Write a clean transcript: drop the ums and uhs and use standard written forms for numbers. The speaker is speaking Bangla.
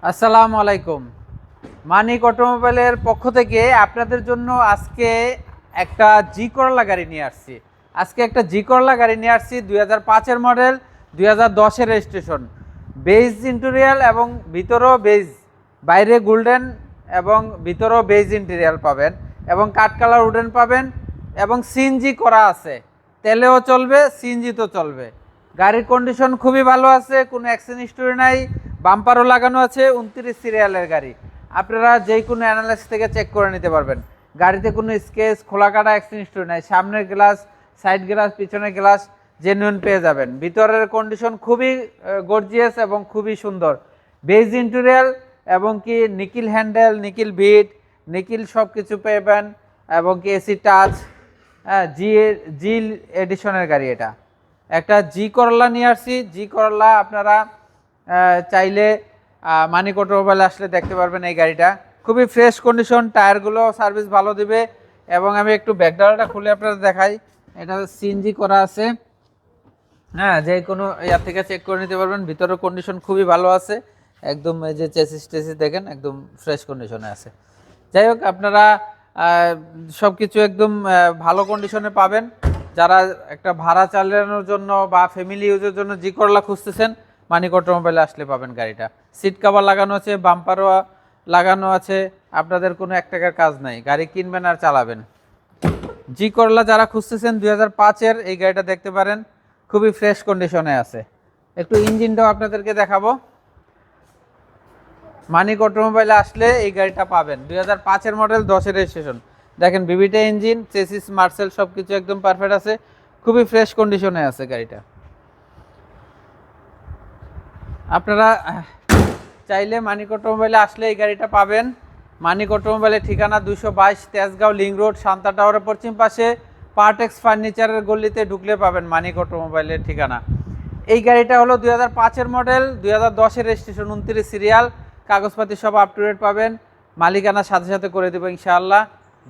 আসসালামু আলাইকুম। মানিক অটোমোবাইলের পক্ষ থেকে আপনাদের জন্য আজকে একটা জি করলা গাড়ি নিয়ে আসছি। দুই 2005-এর মডেল, 2010-এর রেজিস্ট্রেশন। বেজ ইন্টেরিয়াল এবং ভিতরেও বেজ, বাইরে গোল্ডেন এবং ভিতরেও বেজ ইন্টেরিয়াল পাবেন এবং কাঠ কালার উডেন পাবেন এবং সিএনজি করা আছে। তেলেও চলবে, সিএনজিতেও চলবে। গাড়ির কন্ডিশন খুবই ভালো আছে, কোনো অ্যাক্সিডেন্ট হিস্টোরি নাই। বাম্পারও লাগানো আছে, 29 সিরিয়ালের গাড়ি। আপনারা যে কোনো অ্যানালাইসিস থেকে চেক করে নিতে পারবেন। গাড়িতে কোনো স্কেচ, খোলা কাটা অ্যাক্সিডেন্ট হিস্টোরি নাই। সামনের গ্লাস, সাইড গ্লাস, পিছনের গ্লাস জেনুইন পেয়ে যাবেন। ভিতরের কন্ডিশন খুবই গর্জিয়াস এবং খুবই সুন্দর। বেজ ইন্টেরিয়াল এবং কি নিকিল হ্যান্ডেল, নিকিল বিট, নিকিল সব কিছু পেবেন এবং কি এসি টাচ। জি এডিশনের গাড়ি এটা। একটা জি করলা নিয়ে আসছি। জি করলা আপনারা চাইলে মানিক অটোমোবাইলে আসলে দেখতে পারবেন এই গাড়িটা। খুবই ফ্রেশ কন্ডিশন, টায়ারগুলো সার্ভিস ভালো দিবে। এবং আমি একটু ব্যাকডালাটা খুলে আপনাদের দেখাই। এটা সিএনজি করা আছে। যে কোনো ইয়ার থেকে চেক করে নিতে পারবেন। ভিতরের কন্ডিশন খুবই ভালো আছে, একদম এই যে চেসিস টেসিস দেখেন একদম ফ্রেশ কন্ডিশনে আছে। যাই হোক, আপনারা সব কিছু একদম ভালো কন্ডিশনে পাবেন। যারা একটা ভাড়া চালানোর জন্য বা ফ্যামিলি ইউজের জন্য জি করলা খুঁজতেছেন, মানিক অটোমোবাইলে আসলে পাবেন গাড়িটা। সিট কভার লাগানো আছে, বাম্পারও লাগানো আছে। আপনাদের কোনো 1 টাকার কাজ নাই, গাড়ি কিনবেন আর চালাবেন। জি করলা যারা খুঁজতেছেন 2005-এর এই গাড়িটা দেখতে পারেন, খুবই ফ্রেশ কন্ডিশনে আছে। একটু ইঞ্জিনটাও আপনাদেরকে দেখাবো। মানিক অটোমোবাইলে আসলে এই গাড়িটা পাবেন। 2005-এর মডেল, 10-এর রেজিস্ট্রেশন। দেখেন বিবিটা ইঞ্জিন, চেসিস, মার্সেল সব কিছু একদম পারফেক্ট আছে, খুবই ফ্রেশ কন্ডিশনে আছে গাড়িটা। আপনারা চাইলে মানিক অটোমোবাইলে আসলে এই গাড়িটা পাবেন। মানিক অটোমোবাইলের ঠিকানা 222 তেজগাঁও লিং রোড, শান্তা টাওয়ারের পশ্চিম পাশে পার্টেক্স ফার্নিচারের গলিতে ঢুকলে পাবেন মানিক অটোমোবাইলের ঠিকানা। এই গাড়িটা হলো 2005-এর মডেল, 2010-এর রেজিস্ট্রেশন, 29 সিরিয়াল। কাগজপাতি সব আপ টু ডেট পাবেন। মালিকানা সাথে সাথে করে দেবো ইনশাআল্লাহ।